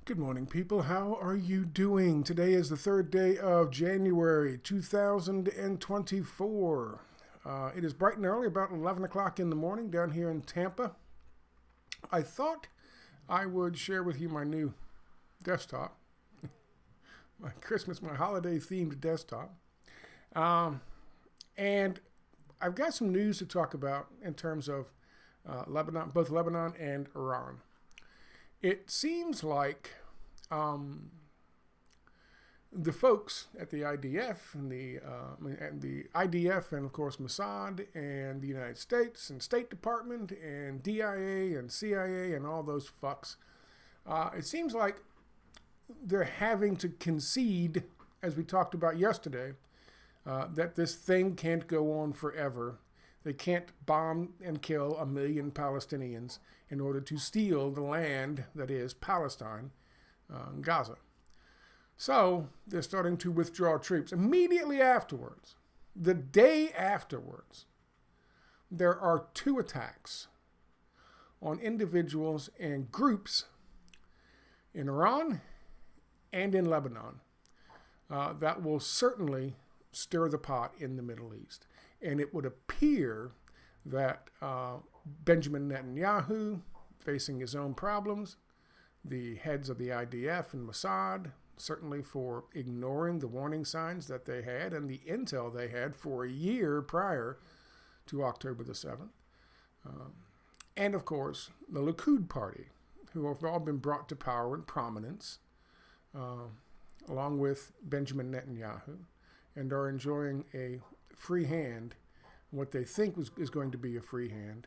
Good morning, people. How are you doing? Today is the third day of January 2024. It is bright and early, about 11 o'clock in the morning down here in Tampa. I thought I would share with you my new desktop, my holiday themed desktop. And I've got some news to talk about in terms of Lebanon, both Lebanon and Iran. It seems like the folks at the IDF and the IDF and of course Mossad and the United States and State Department and DIA and CIA and all those fucks, it seems like they're having to concede, as we talked about yesterday, that this thing can't go on forever. They can't bomb and kill 1 million Palestinians in order to steal the land that is Palestine, Gaza. So they're starting to withdraw troops. Immediately afterwards, the day afterwards, there are 2 attacks on individuals and groups in Iran and in Lebanon that will certainly stir the pot in the Middle East. And it would appear that Benjamin Netanyahu, facing his own problems, the heads of the IDF and Mossad, certainly for ignoring the warning signs that they had and the intel they had for a year prior to October the 7th. And of course, the Likud party, who have all been brought to power and prominence, along with Benjamin Netanyahu, and are enjoying a free hand, what they think is going to be a free hand,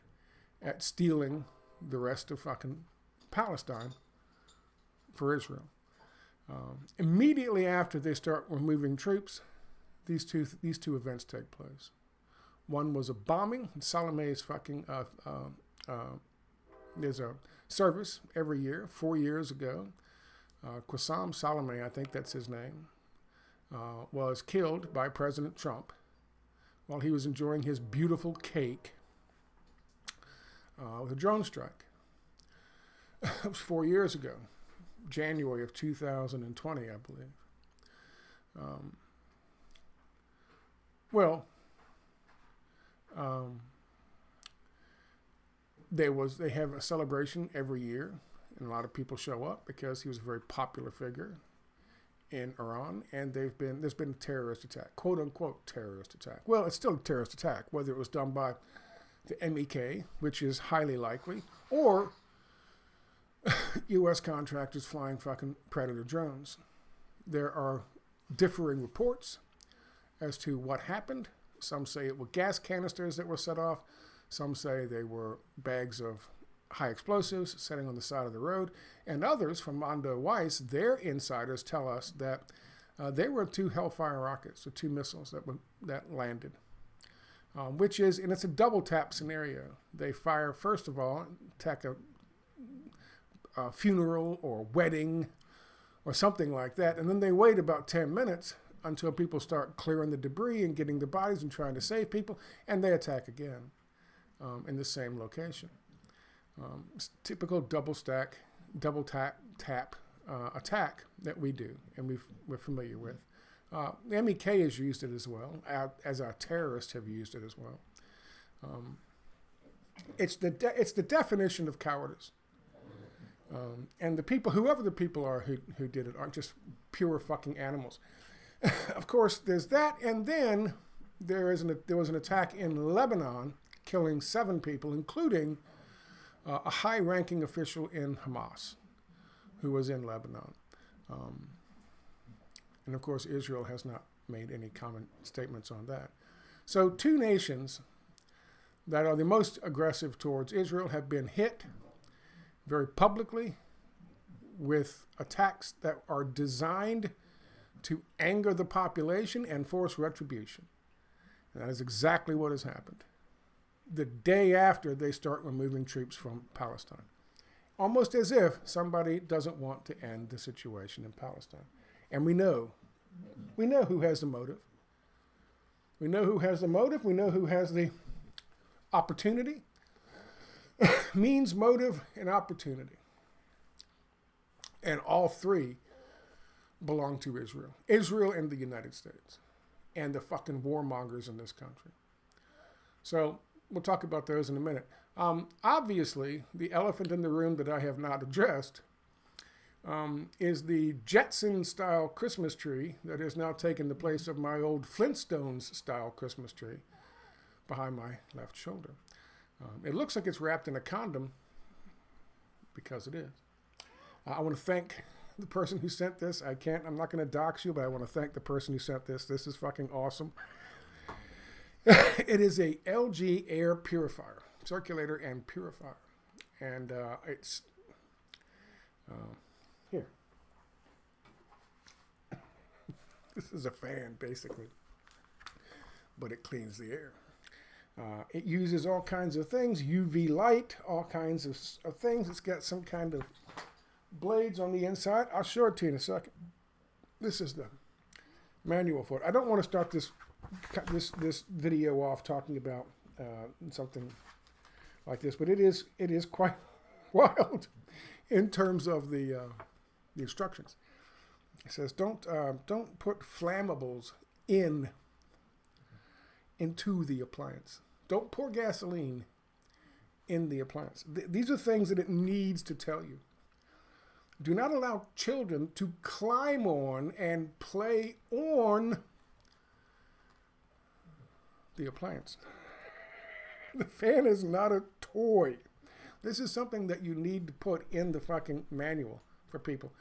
at stealing the rest of fucking Palestine for Israel. Immediately after they start removing troops, these two events take place. One was a bombing. Salome's fucking there's a service every year. 4 years ago, Qasem Salome, I think that's his name, was killed by President Trump while he was enjoying his beautiful cake with a drone strike. It was 4 years ago, January of 2020, I believe. They have a celebration every year, and a lot of people show up because he was a very popular figure in Iran, and there's been a terrorist attack, quote unquote terrorist attack. Well, it's still a terrorist attack, whether it was done by the MEK, which is highly likely, or U.S. contractors flying fucking Predator drones. There are differing reports as to what happened. Some say it were gas canisters that were set off. Some say they were bags of high explosives sitting on the side of the road. And others from WWIII, their insiders tell us that there were 2 Hellfire rockets, or 2 missiles that landed. Which is, and it's a double tap scenario. They fire, first of all, attack a funeral or wedding or something like that, and then they wait about 10 minutes until people start clearing the debris and getting the bodies and trying to save people, and they attack again in the same location. It's typical double tap attack that we do, and we're familiar with. The MEK has used it as well, as our terrorists have used it as well. It's the definition of cowardice. And the people, whoever the people are who did it, are just pure fucking animals. Of course, there's that, and then there was an attack in Lebanon, killing 7 people, including a high-ranking official in Hamas, who was in Lebanon. And of course, Israel has not made any comment statements on that. So 2 nations that are the most aggressive towards Israel have been hit very publicly with attacks that are designed to anger the population and force retribution. And that is exactly what has happened. The day after they start removing troops from Palestine. Almost as if somebody doesn't want to end the situation in Palestine. And we know who has the motive. We know who has the motive. We know who has the opportunity. Means, motive, and opportunity. And all three belong to Israel. Israel and the United States. And the fucking warmongers in this country. So we'll talk about those in a minute. Obviously, the elephant in the room that I have not addressed is the Jetson-style Christmas tree that has now taken the place of my old Flintstones-style Christmas tree behind my left shoulder. It looks like it's wrapped in a condom because it is. I want to thank the person who sent this. I'm not going to dox you, but I want to thank the person who sent this. This is fucking awesome. It is a LG air purifier, circulator and purifier. And it's here. This is a fan, basically. But it cleans the air. It uses all kinds of things, UV light, all kinds of things. It's got some kind of blades on the inside. I'll show it to you in a second. This is the manual for it. I don't want to start this video off talking about something like this, but it is quite wild in terms of the instructions. It says don't put flammables into the appliance. Don't pour gasoline in the appliance. These are things that it needs to tell you. Do not allow children to climb on and play on the appliance. The fan is not a toy. This is something that you need to put in the fucking manual for people.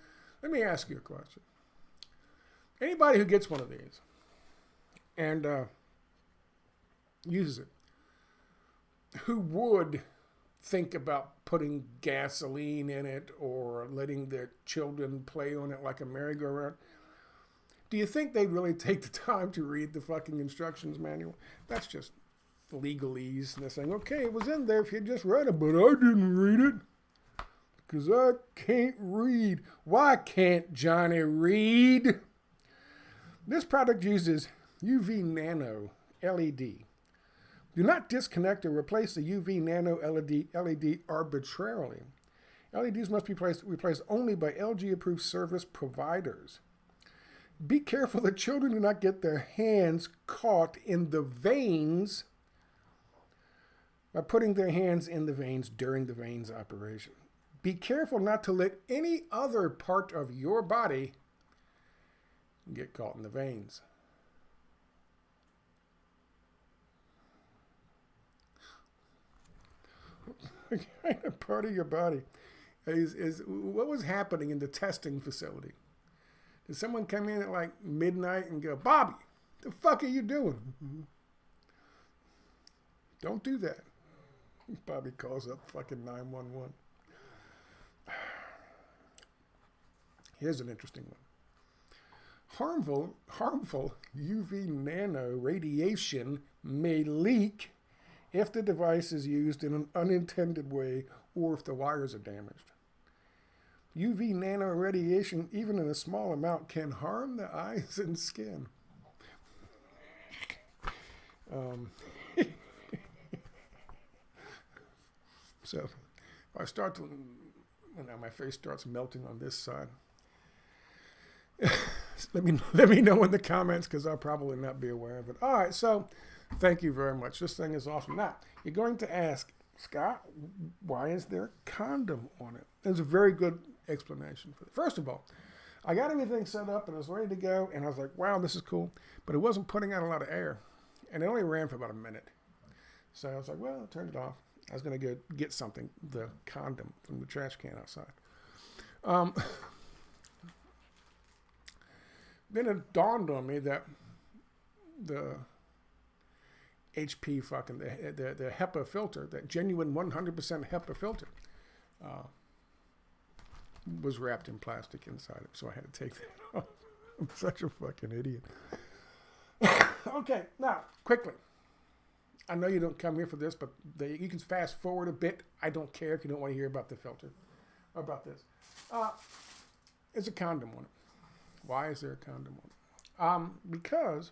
Let me ask you a question. Anybody who gets one of these and uses it, who would think about putting gasoline in it or letting their children play on it like a merry-go-round? Do you think they'd really take the time to read the fucking instructions manual? That's just legalese. And they're saying, okay, it was in there if you just read it, but I didn't read it because I can't read. Why can't Johnny read? This product uses UV nano LED. Do not disconnect or replace the UV nano LED arbitrarily. LEDs must be replaced only by LG-approved service providers. Be careful that children do not get their hands caught in the veins by putting their hands in the veins during the veins operation. Be careful not to let any other part of your body get caught in the veins. What kind of part of your body is what was happening in the testing facility? Did someone come in at like midnight and go, Bobby, the fuck are you doing? Don't do that. Bobby calls up fucking 911. Here's an interesting one. Harmful UV nano radiation may leak if the device is used in an unintended way or if the wires are damaged. UV nano radiation, even in a small amount, can harm the eyes and skin. So if I start to, now my face starts melting on this side. let me know in the comments because I'll probably not be aware of it. All right, so thank you very much. This thing is awesome. Now, you're going to ask, Scott, why is there a condom on it? There's a very good explanation for it. First of all, I got everything set up and I was ready to go, and I was like, wow, this is cool. But it wasn't putting out a lot of air, and it only ran for about a minute. So I was like, well, I turned it off. I was going to go get something, the condom from the trash can outside. Then it dawned on me that the HP fucking, the HEPA filter, that genuine 100% HEPA filter, was wrapped in plastic inside it. So I had to take that off. I'm such a fucking idiot. Okay, now, quickly. I know you don't come here for this, but you can fast forward a bit. I don't care if you don't want to hear about the filter, about this. There's a condom on it. Why is there a condom on it? Because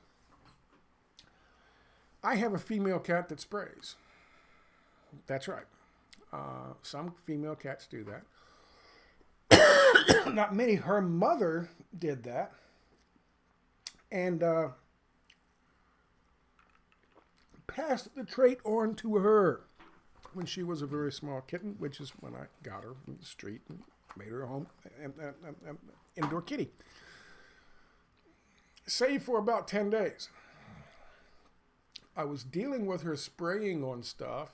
I have a female cat that sprays. That's right. Some female cats do that. not many. Her mother did that. And passed the trait on to her when she was a very small kitten, which is when I got her from the street and made her a home, indoor kitty. Save for about 10 days. I was dealing with her spraying on stuff,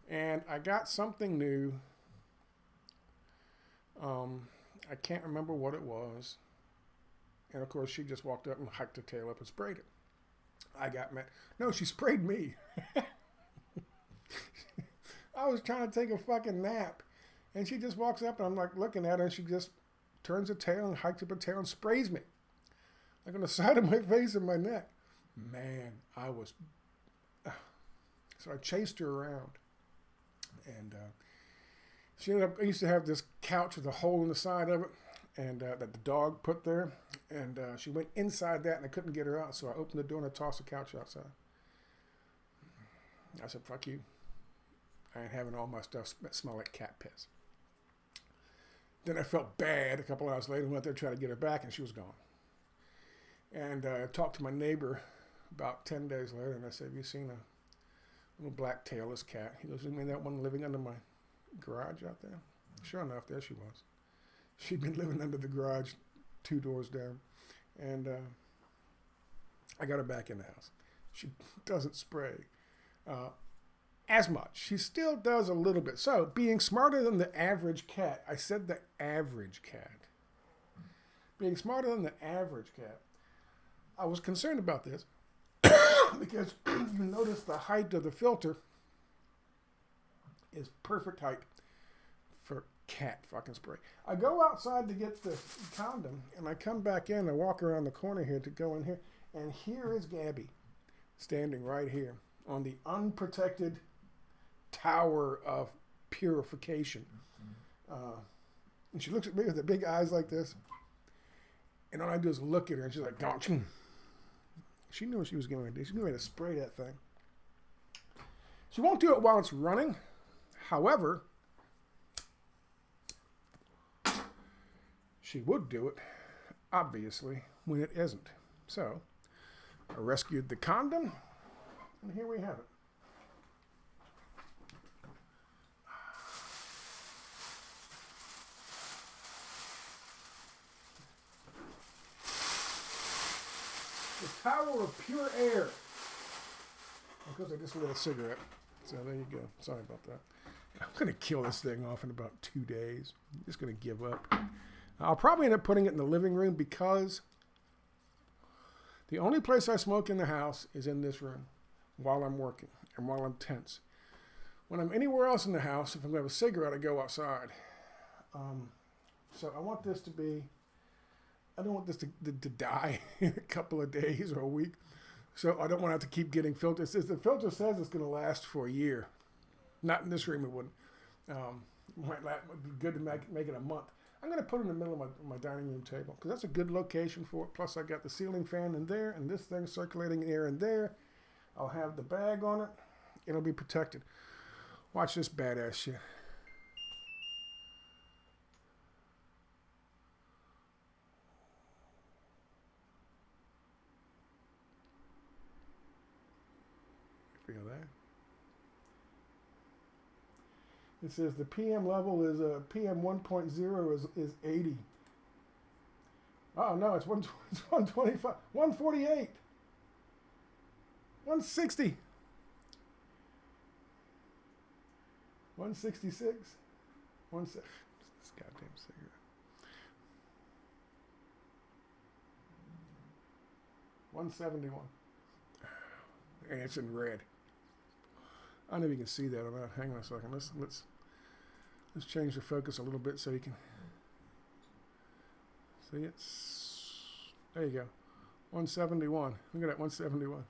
and I got something new. I can't remember what it was. And of course, she just walked up and hiked her tail up and sprayed it. I got mad. No, she sprayed me. I was trying to take a fucking nap, and she just walks up, and I'm like looking at her, and she just turns her tail and hikes up her tail and sprays me. Like on the side of my face and my neck. Man, I was... So I chased her around. And she ended up... I used to have this couch with a hole in the side of it, and that the dog put there. And she went inside that, and I couldn't get her out, so I opened the door and I tossed the couch outside. I said, fuck you. I ain't having all my stuff smell like cat piss. Then I felt bad a couple hours later and went there to try to get her back, and she was gone. And I talked to my neighbor about 10 days later, and I said, have you seen a little black tailless cat? He goes, you mean that one living under my garage out there? Sure enough, there she was. She'd been living under the garage 2 doors down. And I got her back in the house. She doesn't spray as much. She still does a little bit. So, being smarter than the average cat, I said the average cat. Being smarter than the average cat, I was concerned about this because you notice the height of the filter is perfect height for cat fucking spray. I go outside to get the condom, and I come back in. I walk around the corner here to go in here, and here is Gabby standing right here on the unprotected tower of purification. And she looks at me with the big eyes like this, and all I do is look at her, and she's like, don't you? She knew what she was going to do. She's going to spray that thing. She won't do it while it's running. However, she would do it, obviously, when it isn't. So, I rescued the condom, and here we have it. The Tower of Pure Air. Of course, I just lit a cigarette. So there you go. Sorry about that. I'm going to kill this thing off in about 2 days. I'm just going to give up. I'll probably end up putting it in the living room because the only place I smoke in the house is in this room while I'm working and while I'm tense. When I'm anywhere else in the house, if I'm going to have a cigarette, I go outside. So I want this to be... I don't want this to die in a couple of days or a week. So I don't want to have to keep getting filters. The filter says it's going to last for a year. Not in this room, it wouldn't. It'd be good to make it a month. I'm going to put it in the middle of my dining room table because that's a good location for it. Plus, I got the ceiling fan in there and this thing circulating air in there. I'll have the bag on it. It'll be protected. Watch this badass shit. Feel that? It says the PM level is PM 1.0 is 80. Oh no, it's 125, 148, 160, 166, this goddamn cigarette. 171. And it's in red. I don't know if you can see that or not. Hang on a second. Let's change the focus a little bit so you can see it. There you go. 171. Look at that, 171.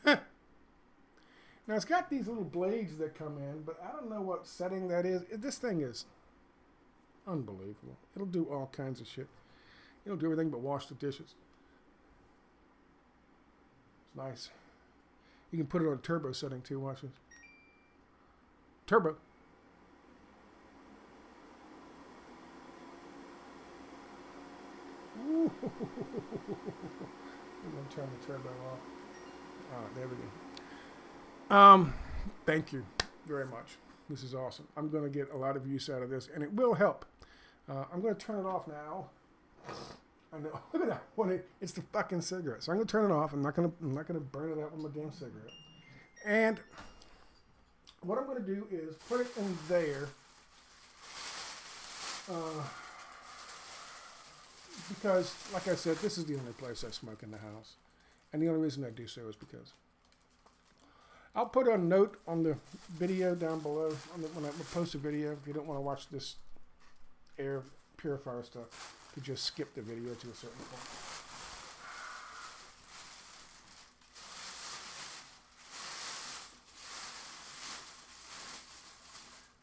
Now it's got these little blades that come in, but I don't know what setting that is. This thing is unbelievable. It'll do all kinds of shit. It'll do everything but wash the dishes. It's nice. You can put it on turbo setting too. Watch this. Turbo. going to turn the turbo off. All right, there we go. Thank you very much. This is awesome. I'm going to get a lot of use out of this, and it will help. I'm going to turn it off now. I know. Look at that. It's the fucking cigarette. So I'm going to turn it off. I'm not going to burn it out with my damn cigarette. And what I'm going to do is put it in there. Because, like I said, this is the only place I smoke in the house. And the only reason I do so is because I'll put a note on the video down below when I post a video. If you don't want to watch this air purifier stuff, you just skip the video to a certain point.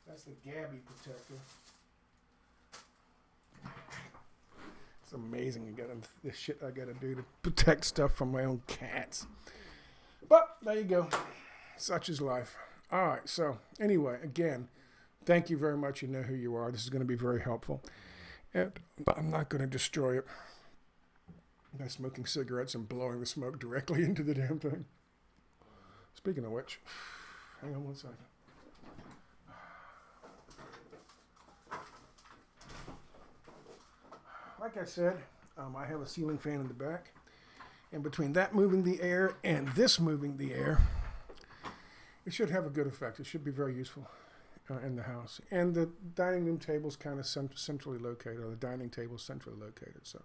That's the Gabby protector. It's amazing the shit I gotta do to protect stuff from my own cats. But there you go. Such is life. All right. So anyway, again, thank you very much. You know who you are. This is going to be very helpful. And I'm not going to destroy it by smoking cigarettes and blowing the smoke directly into the damn thing. Speaking of which, hang on one second. Like I said, I have a ceiling fan in the back. And between that moving the air and this moving the air, it should have a good effect. It should be very useful in the house. And the dining room table is kind of centrally located, or the dining table is centrally located. So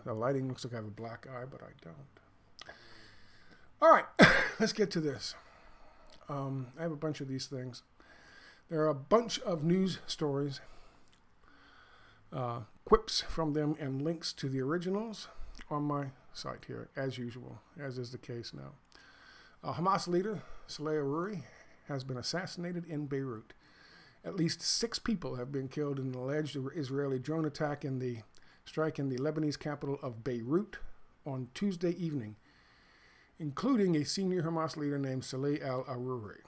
the lighting looks like I have a black eye, but I don't. All right, let's get to this. I have a bunch of these things. There are a bunch of news stories, quips from them, and links to the originals on my site here, as usual, as is the case now. Hamas leader Saleh Aruri has been assassinated in Beirut. At least 6 people have been killed in an alleged Israeli drone attack in the strike in the Lebanese capital of Beirut on Tuesday evening, including a senior Hamas leader named Saleh al-Aruri.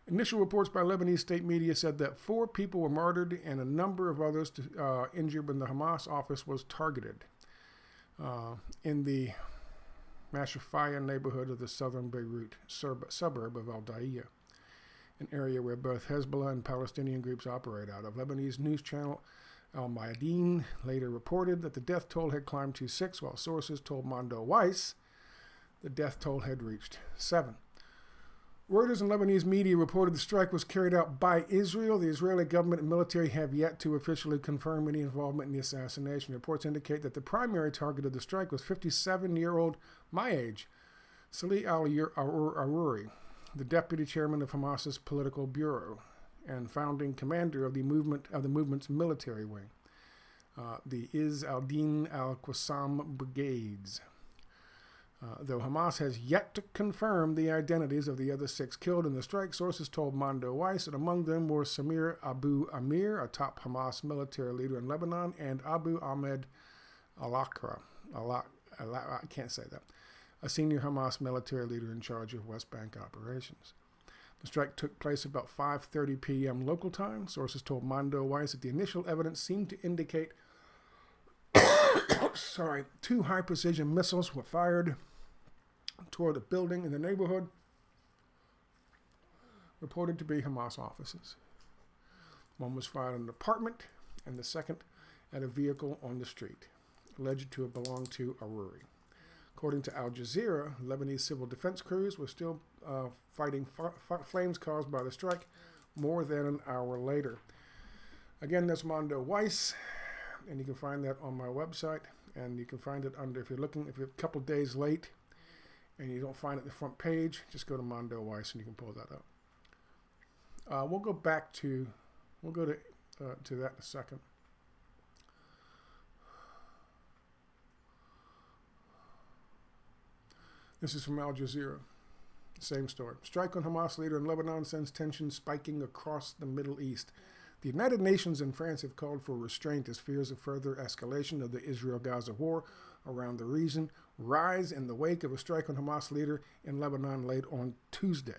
Initial reports by Lebanese state media said that 4 people were martyred and a number of others injured when the Hamas office was targeted in the Mashafaya neighborhood of the southern Beirut suburb of Al-Daiya, an area where both Hezbollah and Palestinian groups operate out of. Lebanese news channel Al-Mayadeen later reported that the death toll had climbed to 6, while sources told Mondo Weiss the death toll had reached 7. Reuters and Lebanese media reported the strike was carried out by Israel. The Israeli government and military have yet to officially confirm any involvement in the assassination. Reports indicate that the primary target of the strike was 57-year-old, my age, Saleh al-Aruri, the deputy chairman of Hamas's political bureau and founding commander of the movement's military wing, the Izz al-Din al-Qassam brigades. Though Hamas has yet to confirm the identities of the other 6 killed in the strike, sources told Mondo Weiss that among them were Samir Abu Amir, a top Hamas military leader in Lebanon, and Abu Ahmed al-Akra, I can't say that, a senior Hamas military leader in charge of West Bank operations. The strike took place about 5:30 p.m. local time. Sources told Mondo Weiss that the initial evidence seemed to indicate 2 high-precision missiles were fired toward a building in the neighborhood reported to be Hamas offices. One was fired at an apartment, and the second at a vehicle on the street, alleged to have belonged to Aruri. According to Al Jazeera, Lebanese civil defense crews were still fighting flames caused by the strike more than an hour later. Again, that's Mondo Weiss, and you can find that on my website, and you can find it under, if you're a couple days late and you don't find it at the front page, just go to Mondo Weiss and you can pull that up. We'll go to that in a second. This is from Al Jazeera. Same story. Strike on Hamas leader in Lebanon sends tension spiking across the Middle East. The United Nations and France have called for restraint as fears of further escalation of the Israel-Gaza war around the region rise in the wake of a strike on Hamas leader in Lebanon late on Tuesday.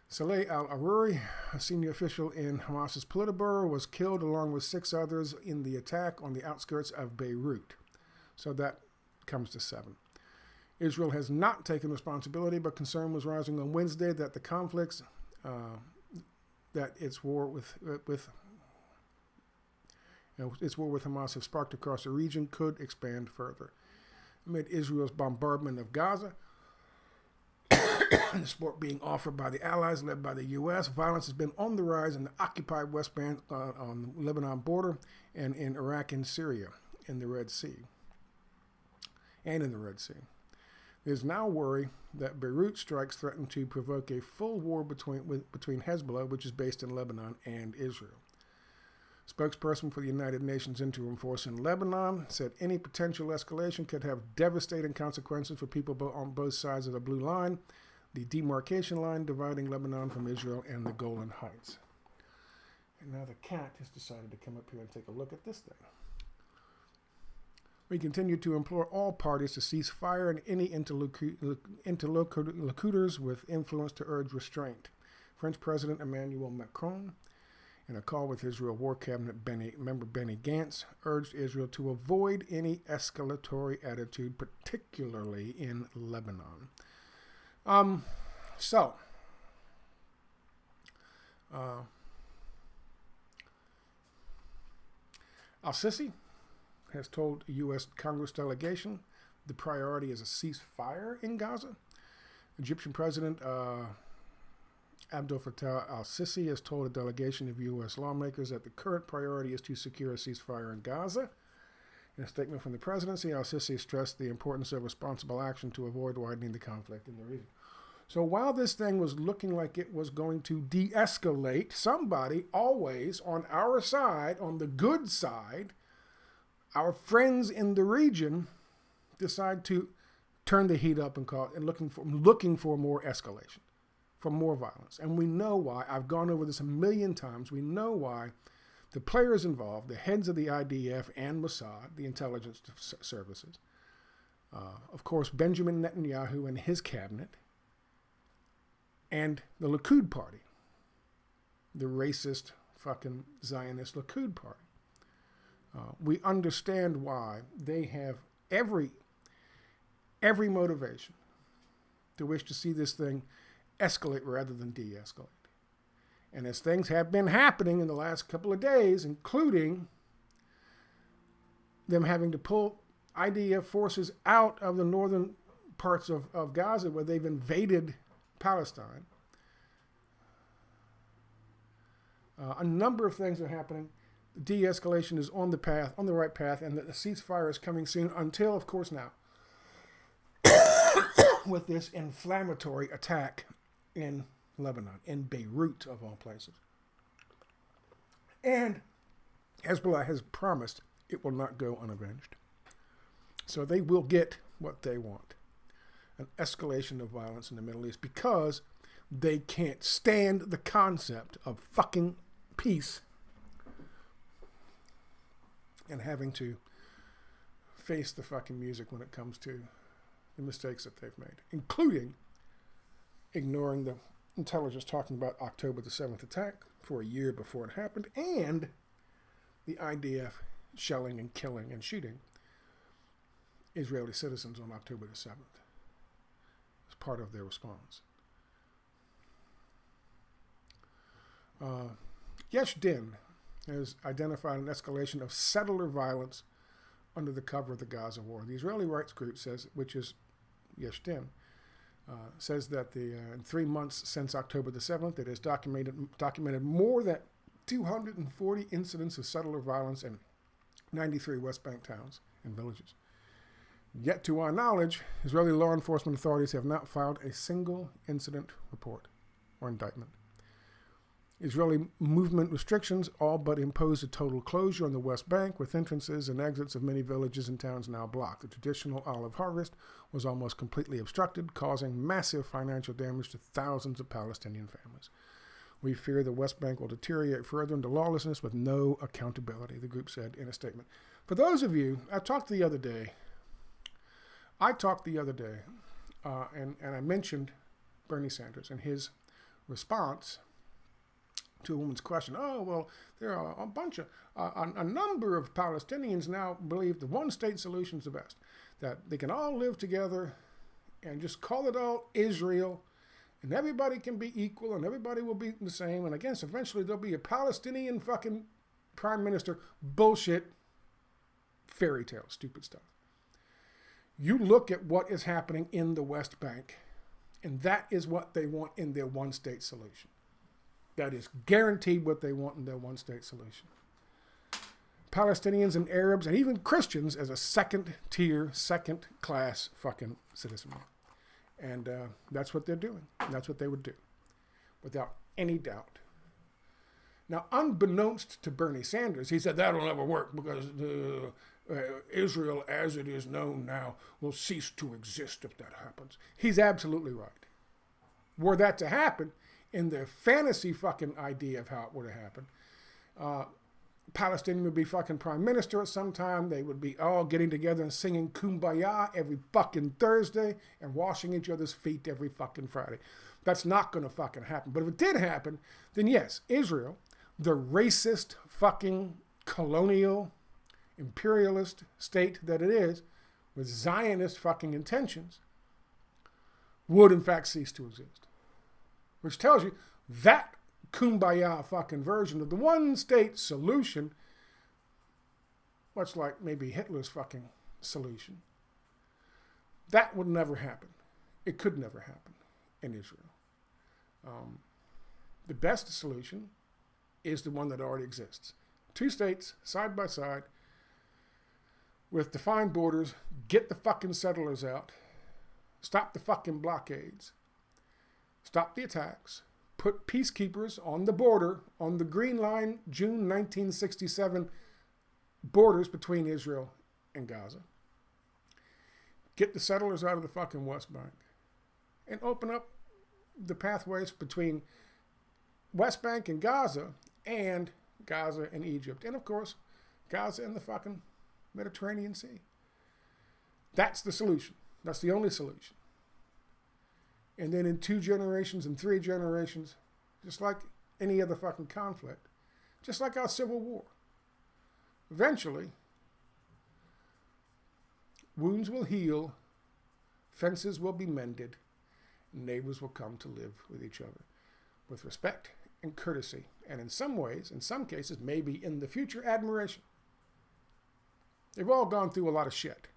Saleh al-Aruri, a senior official in Hamas's Politburo, was killed along with 6 others in the attack on the outskirts of Beirut. So that comes to 7. Israel has not taken responsibility, but concern was rising on Wednesday that the conflicts, that its war with Hamas have sparked across the region could expand further. Amid Israel's bombardment of Gaza, the support being offered by the allies led by the U.S., violence has been on the rise in the occupied West Bank on the Lebanon border and in Iraq and Syria in the Red Sea. There's now worry that Beirut strikes threaten to provoke a full war between Hezbollah, which is based in Lebanon, and Israel. Spokesperson for the United Nations Interim Force in Lebanon said any potential escalation could have devastating consequences for people on both sides of the blue line, the demarcation line dividing Lebanon from Israel and the Golan Heights. And now the cat has decided to come up here and take a look at this thing. We continue to implore all parties to cease fire and any interlocutors with influence to urge restraint. French President Emmanuel Macron, in a call with Israel War Cabinet member Benny Gantz, urged Israel to avoid any escalatory attitude, particularly in Lebanon. Al-Sisi has told a U.S. Congress delegation the priority is a ceasefire in Gaza. Egyptian President Abdel Fattah al-Sisi has told a delegation of U.S. lawmakers that the current priority is to secure a ceasefire in Gaza. In a statement from the presidency, al-Sisi stressed the importance of responsible action to avoid widening the conflict in the region. So while this thing was looking like it was going to de-escalate, somebody always on our side, on the good side, our friends in the region, decide to turn the heat up and looking for more escalation, for more violence. And we know why. I've gone over this a million times. We know why the players involved, the heads of the IDF and Mossad, the intelligence services, of course, Benjamin Netanyahu and his cabinet, and the Likud party, the racist fucking Zionist Likud party. We understand why they have every motivation to wish to see this thing escalate rather than de-escalate. And as things have been happening in the last couple of days, including them having to pull IDF forces out of the northern parts of Gaza where they've invaded Palestine, a number of things are happening. De-escalation is on the right path, and the ceasefire is coming soon until, of course, now, with this inflammatory attack in Lebanon, in Beirut, of all places. And Hezbollah has promised it will not go unavenged. So they will get what they want, an escalation of violence in the Middle East, because they can't stand the concept of fucking peace and having to face the fucking music when it comes to the mistakes that they've made, including ignoring the intelligence talking about October the 7th attack for a year before it happened, and the IDF shelling and killing and shooting Israeli citizens on October the 7th as part of their response. Yesh Din has identified an escalation of settler violence under the cover of the Gaza war. The Israeli rights group says, which is Yesh Din, says that in 3 months since October the 7th, it has documented more than 240 incidents of settler violence in 93 West Bank towns and villages. Yet, to our knowledge, Israeli law enforcement authorities have not filed a single incident report or indictment. Israeli movement restrictions all but imposed a total closure on the West Bank, with entrances and exits of many villages and towns now blocked. The traditional olive harvest was almost completely obstructed, causing massive financial damage to thousands of Palestinian families. We fear the West Bank will deteriorate further into lawlessness with no accountability, the group said in a statement. For those of you, I talked the other day, and I mentioned Bernie Sanders and his response to a woman's question. Oh, well, there are a number of Palestinians now believe the one-state solution is the best, that they can all live together and just call it all Israel, and everybody can be equal, and everybody will be the same, and I guess eventually there'll be a Palestinian fucking prime minister. Bullshit. Fairy tale. Stupid stuff. You look at what is happening in the West Bank, and that is what they want in their one-state solution. That is guaranteed what they want in their one-state solution. Palestinians and Arabs and even Christians as a second-tier, second-class fucking citizenry. And that's what they're doing. That's what they would do, without any doubt. Now, unbeknownst to Bernie Sanders, he said that'll never work because Israel, as it is known now, will cease to exist if that happens. He's absolutely right. Were that to happen, in their fantasy fucking idea of how it would have happened, Palestinian would be fucking prime minister at some time. They would be all getting together and singing Kumbaya every fucking Thursday and washing each other's feet every fucking Friday. That's not going to fucking happen. But if it did happen, then yes, Israel, the racist fucking colonial imperialist state that it is, with Zionist fucking intentions, would in fact cease to exist. Which tells you that Kumbaya fucking version of the one-state solution, much like maybe Hitler's fucking solution, that would never happen. It could never happen in Israel. The best solution is the one that already exists. 2 states, side by side, with defined borders, get the fucking settlers out, stop the fucking blockades, stop the attacks, put peacekeepers on the border, on the Green Line, June 1967 borders between Israel and Gaza. Get the settlers out of the fucking West Bank and open up the pathways between West Bank and Gaza and Egypt. And of course, Gaza and the fucking Mediterranean Sea. That's the solution. That's the only solution. And then in 2 generations and 3 generations, just like any other fucking conflict, just like our Civil War, eventually, wounds will heal, fences will be mended, and neighbors will come to live with each other with respect and courtesy, and in some ways, in some cases, maybe in the future, admiration. They've all gone through a lot of shit.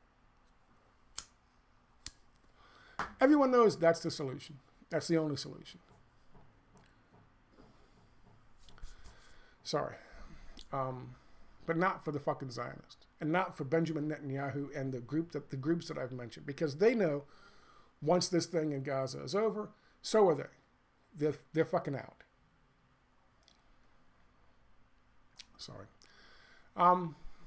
Everyone knows that's the solution. That's the only solution. Sorry. But not for the fucking Zionists. And not for Benjamin Netanyahu and the groups that I've mentioned. Because they know once this thing in Gaza is over, so are they. They're fucking out. Sorry.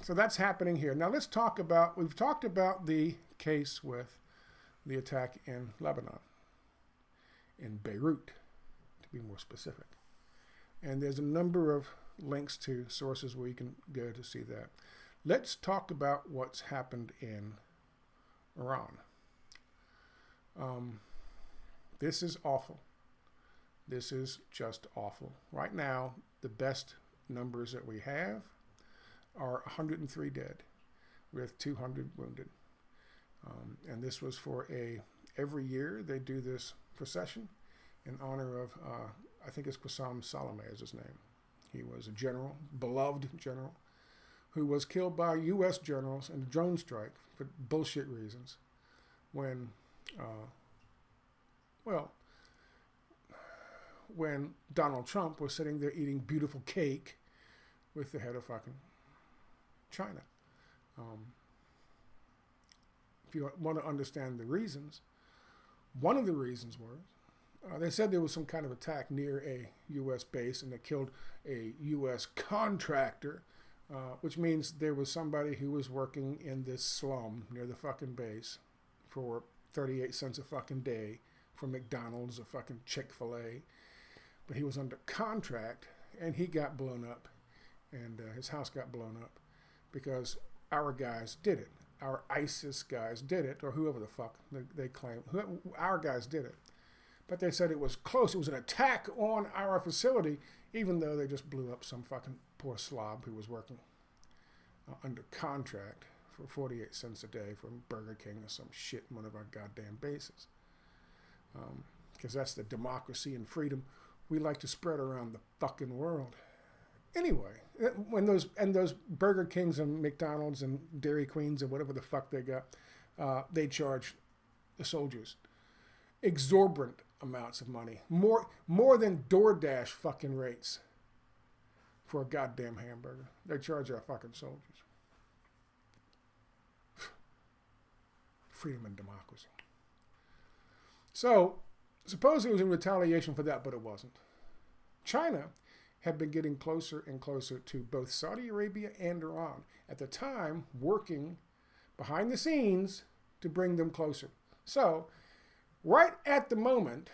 So that's happening here. Now let's talk about, we've talked about the case with the attack in Lebanon, in Beirut, to be more specific. And there's a number of links to sources where you can go to see that. Let's talk about what's happened in Iran. This is awful. This is just awful. Right now, the best numbers that we have are 103 dead with 200 wounded. And this was for every year they do this procession in honor of, I think it's Qassam Soleimani is his name. He was a general, beloved general, who was killed by U.S. generals in a drone strike for bullshit reasons when Donald Trump was sitting there eating beautiful cake with the head of fucking China. If you want to understand the reasons, one of the reasons was they said there was some kind of attack near a U.S. base and they killed a U.S. contractor, which means there was somebody who was working in this slum near the fucking base for 38 cents a fucking day for McDonald's or fucking Chick-fil-A. But he was under contract and he got blown up and his house got blown up because our guys did it. Our ISIS guys did it, or whoever the fuck they claim. Our guys did it. But they said it was close. It was an attack on our facility, even though they just blew up some fucking poor slob who was working under contract for 48 cents a day from Burger King or some shit in one of our goddamn bases. Because that's the democracy and freedom we like to spread around the fucking world. Anyway, when those Burger Kings and McDonald's and Dairy Queens and whatever the fuck they got, they charge the soldiers exorbitant amounts of money, more than DoorDash fucking rates for a goddamn hamburger. They charge our fucking soldiers. Freedom and democracy. So, suppose it was in retaliation for that, but it wasn't. China had been getting closer and closer to both Saudi Arabia and Iran, at the time working behind the scenes to bring them closer. So, right at the moment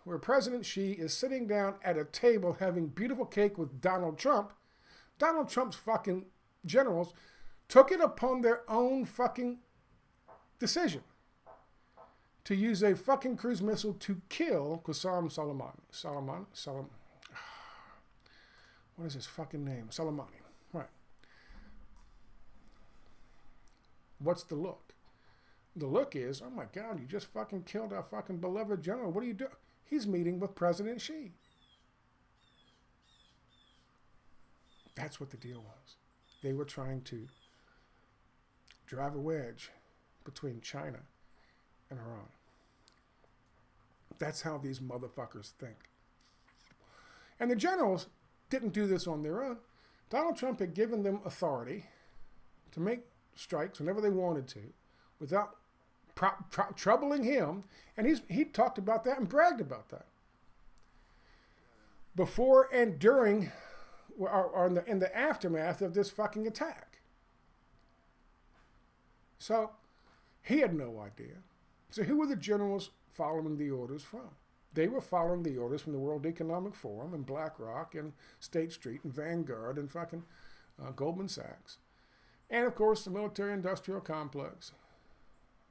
where President Xi is sitting down at a table having beautiful cake with Donald Trump's fucking generals took it upon their own fucking decision to use a fucking cruise missile to kill Qasem Soleimani. What is his fucking name? Soleimani. Right. What's the look? The look is, oh my God, you just fucking killed our fucking beloved general. What are you doing? He's meeting with President Xi. That's what the deal was. They were trying to drive a wedge between China and Iran. That's how these motherfuckers think. And the generals didn't do this on their own. Donald Trump had given them authority to make strikes whenever they wanted to without troubling him. And he talked about that and bragged about that. Before and during, or in the aftermath of this fucking attack. So, he had no idea. So who were the generals following the orders from? They were following the orders from the World Economic Forum and BlackRock and State Street and Vanguard and fucking Goldman Sachs. And, of course, the military-industrial complex,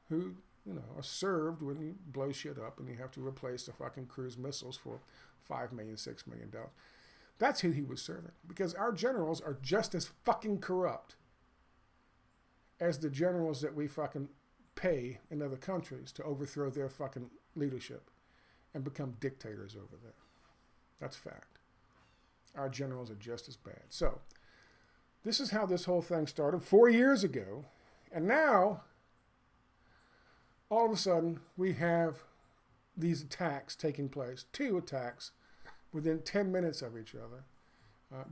who, are served when you blow shit up and you have to replace the fucking cruise missiles for $5 million, $6 million. That's who he was serving. Because our generals are just as fucking corrupt as the generals that we fucking pay in other countries to overthrow their fucking leadership and become dictators over there. That's fact. Our generals are just as bad. So, this is how this whole thing started 4 years ago. And now, all of a sudden, we have these attacks taking place. 2 attacks within 10 minutes of each other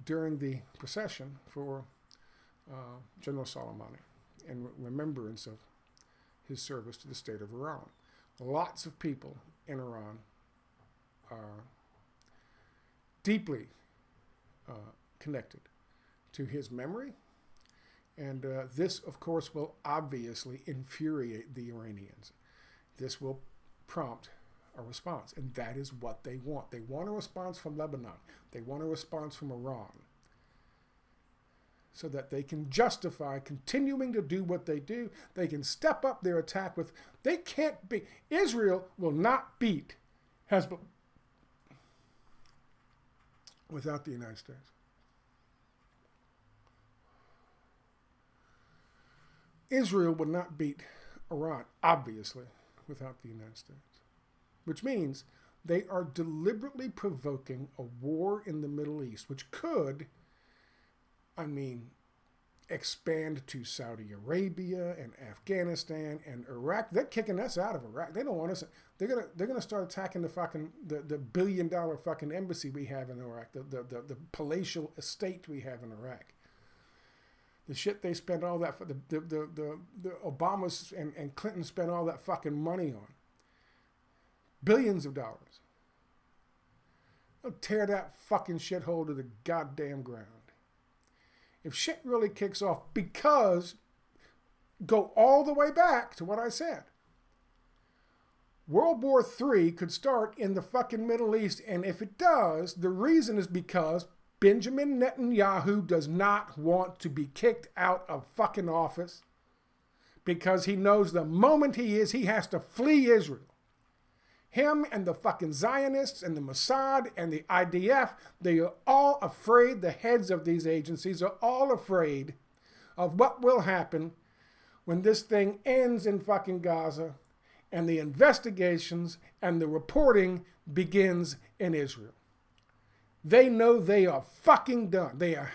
during the procession for General Soleimani in remembrance of his service to the state of Iran. Lots of people in Iran are deeply connected to his memory. And this, of course, will obviously infuriate the Iranians. This will prompt a response. And that is what they want. They want a response from Lebanon. They want a response from Iran. So that they can justify continuing to do what they do. They can step up their attack with, they can't beat, Israel will not beat Hezbollah without the United States. Israel would not beat Iran, obviously, without the United States. Which means they are deliberately provoking a war in the Middle East, which could, expand to Saudi Arabia and Afghanistan and Iraq. They're kicking us out of Iraq. They don't want us. They're gonna start attacking the fucking the $1 billion fucking embassy we have in Iraq, the palatial estate we have in Iraq. The shit they spent all that for the Obamas and Clinton spent all that fucking money on. Billions of dollars. They'll tear that fucking shithole to the goddamn ground. If shit really kicks off, because go all the way back to what I said. World War III could start in the fucking Middle East, and if it does, the reason is because Benjamin Netanyahu does not want to be kicked out of fucking office, because he knows the moment he has to flee Israel. Him and the fucking Zionists and the Mossad and the IDF, they are all afraid, the heads of these agencies are all afraid of what will happen when this thing ends in fucking Gaza and the investigations and the reporting begins in Israel. They know they are fucking done. They are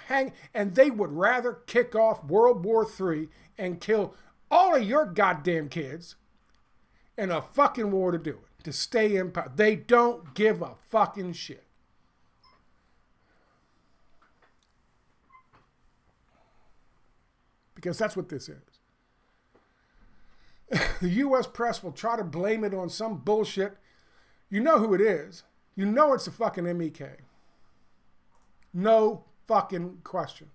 and they would rather kick off World War III and kill all of your goddamn kids in a fucking war to do it, to stay in power. They don't give a fucking shit. Because that's what this is. The U.S. press will try to blame it on some bullshit. You know who it is. You know it's the fucking MEK. No fucking question.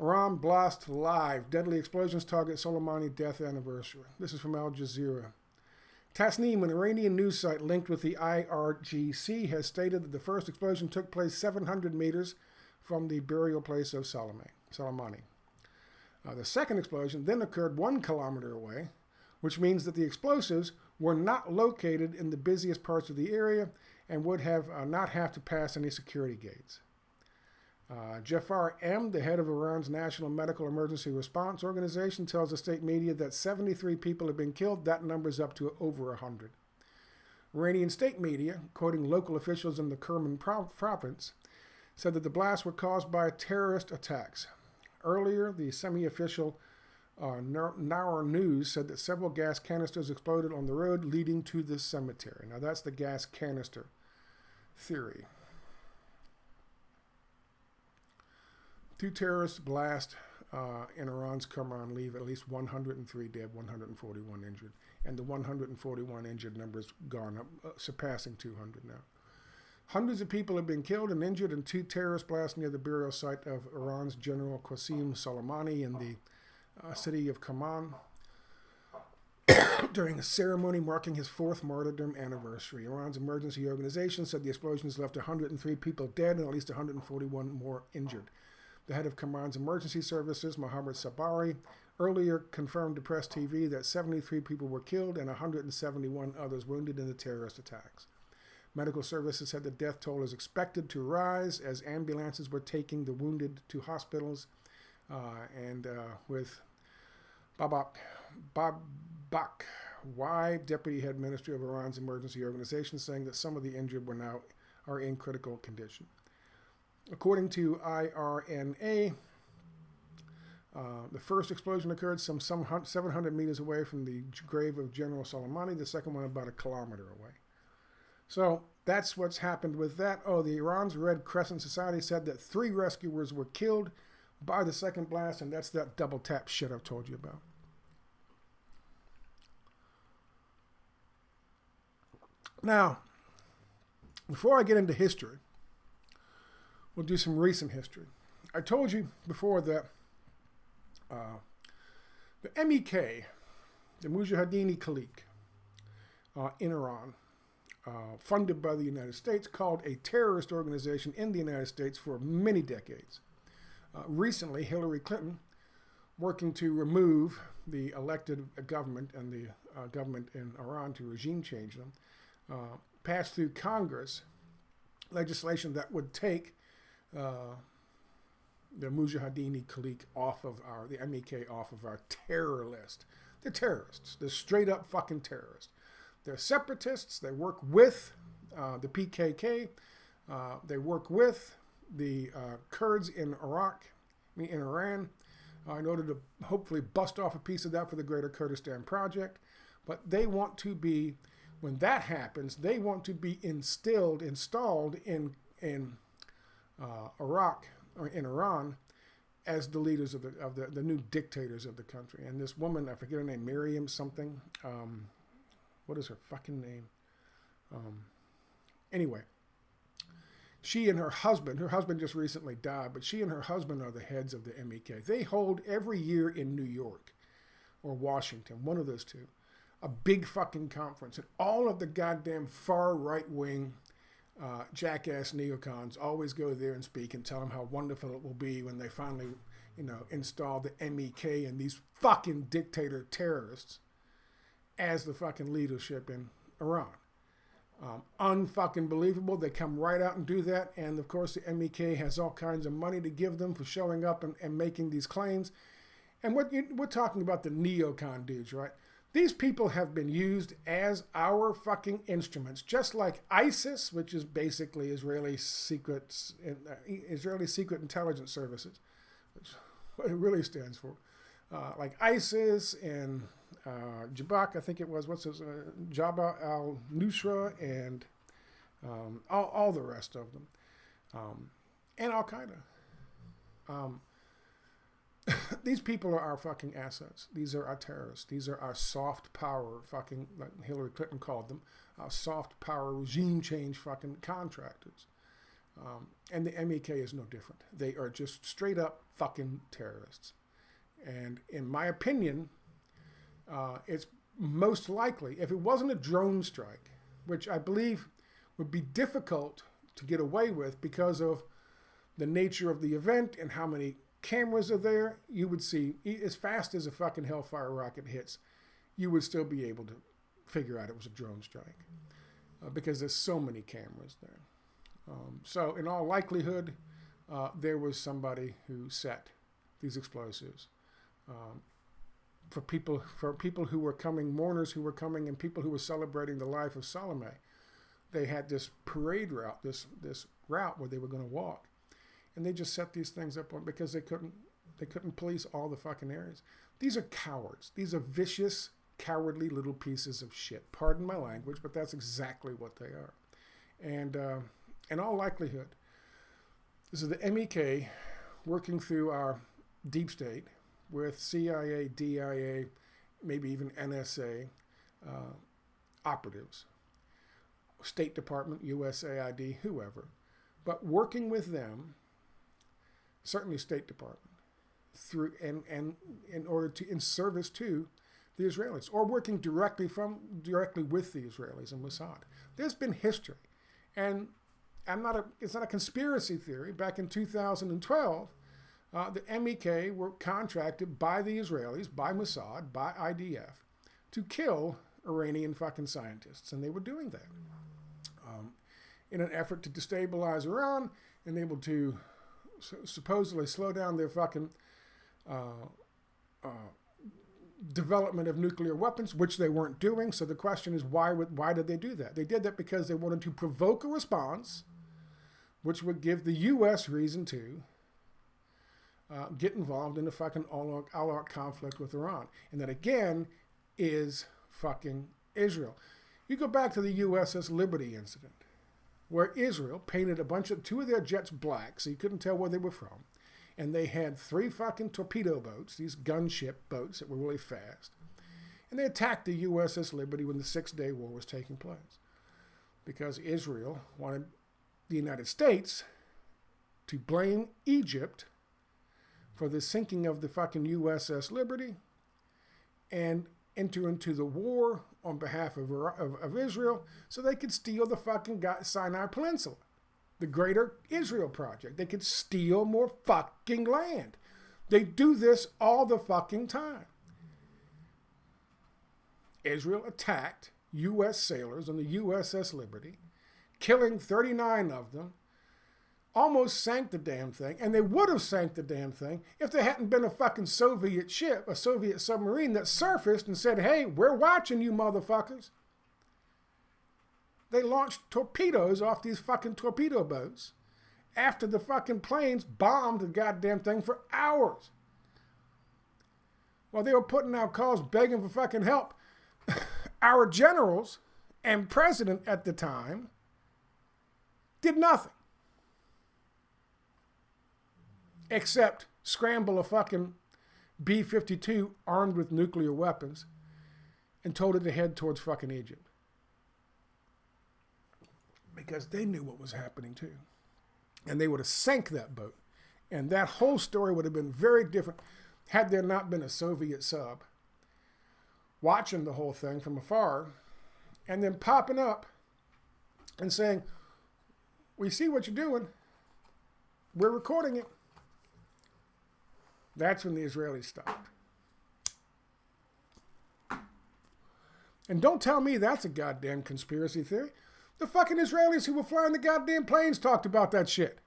Iran blast live. Deadly explosions target Soleimani death anniversary. This is from Al Jazeera. Tasnim, an Iranian news site linked with the IRGC, has stated that the first explosion took place 700 meters from the burial place of Soleimani. The second explosion then occurred 1 kilometer away, which means that the explosives were not located in the busiest parts of the area and would have not have to pass any security gates. Jafar M., the head of Iran's National Medical Emergency Response Organization, tells the state media that 73 people have been killed. That number's up to over 100. Iranian state media, quoting local officials in the Kerman province, said that the blasts were caused by terrorist attacks. Earlier, the semi-official Naur News said that several gas canisters exploded on the road leading to the cemetery. Now, that's the gas canister theory. 2 terrorist blasts in Iran's Kerman leave at least 103 dead, 141 injured. And the 141 injured number's gone up, surpassing 200 now. Hundreds of people have been killed and injured in 2 terrorist blasts near the burial site of Iran's General Qasem Soleimani in the city of Kerman during a ceremony marking his 4th martyrdom anniversary. Iran's emergency organization said the explosions left 103 people dead and at least 141 more injured. The head of Kerman's emergency services, Mohammad Sabari, earlier confirmed to Press TV that 73 people were killed and 171 others wounded in the terrorist attacks. Medical services said the death toll is expected to rise as ambulances were taking the wounded to hospitals. With Babak Y, deputy head minister of Iran's emergency organization, saying that some of the injured are in critical condition. According to IRNA, the first explosion occurred some 700 meters away from the grave of General Soleimani, the second one about 1 kilometer away. So that's what's happened with that. Oh, the Iran's Red Crescent Society said that 3 rescuers were killed by the second blast, and that's that double tap shit I've told you about. Now, before I get into history, we'll do some recent history. I told you before that the MEK, the Mujahideen Khalik in Iran, funded by the United States, called a terrorist organization in the United States for many decades. Recently, Hillary Clinton, working to remove the elected government and the government in Iran to regime change them, passed through Congress legislation that would take the Mujahideen Khalik the MEK off of our terror list. They're terrorists. They're straight up fucking terrorists. They're separatists. They work with the PKK. They work with the Kurds in Iran, in order to hopefully bust off a piece of that for the Greater Kurdistan Project. But they want to be, when that happens, they want to be installed in Iraq or in Iran as the leaders of the new dictators of the country. And this woman, I forget her name, Miriam something. What is her fucking name? Anyway, she and her husband just recently died, but she and her husband are the heads of the MEK. They hold every year in New York or Washington, one of those two, a big fucking conference. And all of the goddamn far right-wing jackass neocons always go there and speak and tell them how wonderful it will be when they finally, install the MEK and these fucking dictator terrorists as the fucking leadership in Iran. Unfucking believable. They come right out and do that. And of course, the MEK has all kinds of money to give them for showing up and making these claims. And we're talking about the neocon dudes, right? These people have been used as our fucking instruments, just like ISIS, which is basically Israeli secret intelligence services, which is what it really stands for. Like ISIS and Jabak, I think it was, Jabhat al-Nusra, and all the rest of them, and Al-Qaeda. These people are our fucking assets. These are our terrorists. These are our soft power fucking, like Hillary Clinton called them, our soft power regime change fucking contractors. And the MEK is no different. They are just straight up fucking terrorists. And in my opinion, it's most likely, if it wasn't a drone strike, which I believe would be difficult to get away with because of the nature of the event and how many cameras are there, you would see, as fast as a fucking Hellfire rocket hits, you would still be able to figure out it was a drone strike because there's so many cameras there. So in all likelihood, there was somebody who set these explosives for people who were coming, mourners who were coming, and people who were celebrating the life of Salome. They had this parade route, this route where they were going to walk. And they just set these things up because they couldn't police all the fucking areas. These are cowards. These are vicious, cowardly little pieces of shit. Pardon my language, but that's exactly what they are. And in all likelihood, this is the MEK working through our deep state with CIA, DIA, maybe even NSA operatives, State Department, USAID, whoever, but working with them. Certainly State Department, through and in order to in service to the Israelis, or working directly with the Israelis and Mossad. There's been history, and it's not a conspiracy theory. Back in 2012, the MEK were contracted by the Israelis, by Mossad, by IDF, to kill Iranian fucking scientists, and they were doing that in an effort to destabilize Iran and able to supposedly slow down their fucking development of nuclear weapons, which they weren't doing. So the question is, why did they do that? They did that because they wanted to provoke a response, which would give the U.S. reason to get involved in a fucking all-out conflict with Iran. And that, again, is fucking Israel. You go back to the USS Liberty incident, where Israel painted two of their jets black so you couldn't tell where they were from. And they had 3 fucking torpedo boats, these gunship boats that were really fast. And they attacked the USS Liberty when the 6-Day War was taking place. Because Israel wanted the United States to blame Egypt for the sinking of the fucking USS Liberty and enter into the war on behalf of Israel so they could steal the fucking Sinai Peninsula, the Greater Israel Project. They could steal more fucking land. They do this all the fucking time. Israel attacked U.S. sailors on the USS Liberty, killing 39 of them, almost sank the damn thing, and they would have sank the damn thing if there hadn't been a fucking Soviet ship, a Soviet submarine that surfaced and said, hey, we're watching you motherfuckers. They launched torpedoes off these fucking torpedo boats after the fucking planes bombed the goddamn thing for hours. While they were putting out calls begging for fucking help, our generals and president at the time did nothing. Except scramble a fucking B-52 armed with nuclear weapons and told it to head towards fucking Egypt. Because they knew what was happening too. And they would have sank that boat. And that whole story would have been very different had there not been a Soviet sub watching the whole thing from afar and then popping up and saying, we see what you're doing. We're recording it. That's when the Israelis stopped. And don't tell me that's a goddamn conspiracy theory. The fucking Israelis who were flying the goddamn planes talked about that shit.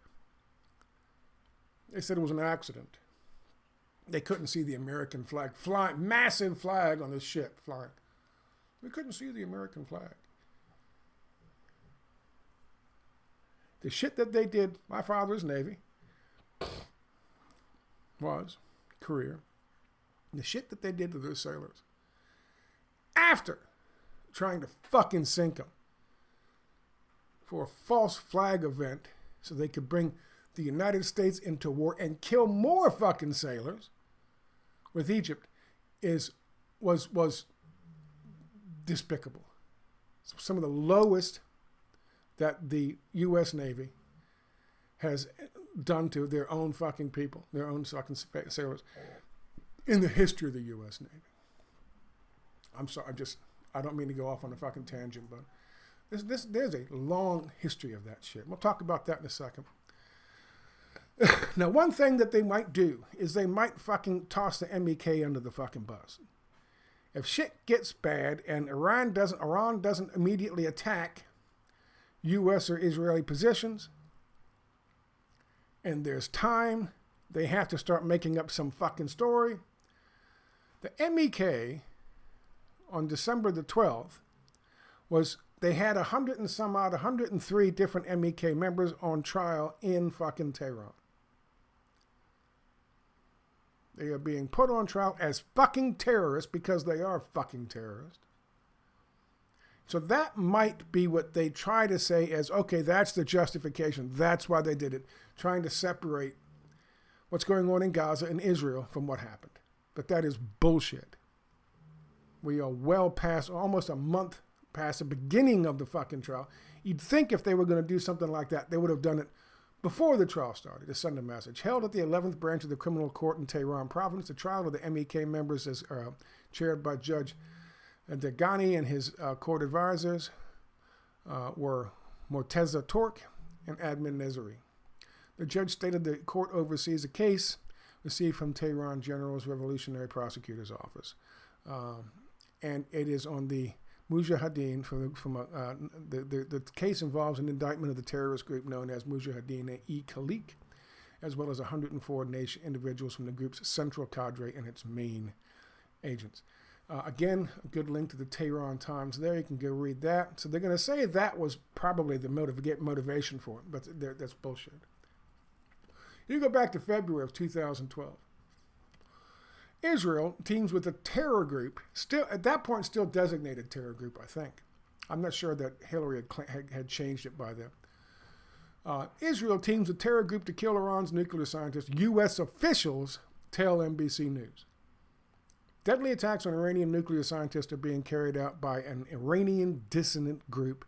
They said it was an accident. They couldn't see the American flag flying, massive flag on this ship flying. We couldn't see the American flag. The shit that they did, my father's Navy, career. The shit that they did to those sailors after trying to fucking sink them for a false flag event so they could bring the United States into war and kill more fucking sailors with Egypt was despicable. Some of the lowest that the U.S. Navy has done to their own fucking people, their own fucking sailors, in the history of the U.S. Navy. I'm sorry, I don't mean to go off on a fucking tangent, but there's a long history of that shit. We'll talk about that in a second. Now, one thing that they might do is they might fucking toss the MEK under the fucking bus. If shit gets bad and Iran doesn't immediately attack U.S. or Israeli positions, and there's time, they have to start making up some fucking story. The MEK, on December the 12th, they had 103 different MEK members on trial in fucking Tehran. They are being put on trial as fucking terrorists because they are fucking terrorists. So that might be what they try to say as, okay, that's the justification. That's why they did it. Trying to separate what's going on in Gaza and Israel from what happened. But that is bullshit. We are well past, almost a month past the beginning of the fucking trial. You'd think if they were going to do something like that, they would have done it before the trial started, to send a message. Held at the 11th branch of the criminal court in Tehran province, the trial of the MEK members is chaired by Judge Dagani and his court advisors were Morteza Tork and Admin Nezari. The judge stated the court oversees a case received from Tehran General's Revolutionary Prosecutor's Office. And it is on the Mujahideen the case involves an indictment of the terrorist group known as Mujahideen-e-Khaliq, as well as 104 individuals from the group's central cadre and its main agents. Again, a good link to the Tehran Times there. You can go read that. So they're going to say that was probably the motivation for it, but that's bullshit. You go back to February of 2012. Israel teams with a terror group, still at that point still designated terror group, I think. I'm not sure that Hillary had changed it by then. Israel teams a terror group to kill Iran's nuclear scientists, U.S. officials tell NBC News. Deadly attacks on Iranian nuclear scientists are being carried out by an Iranian dissident group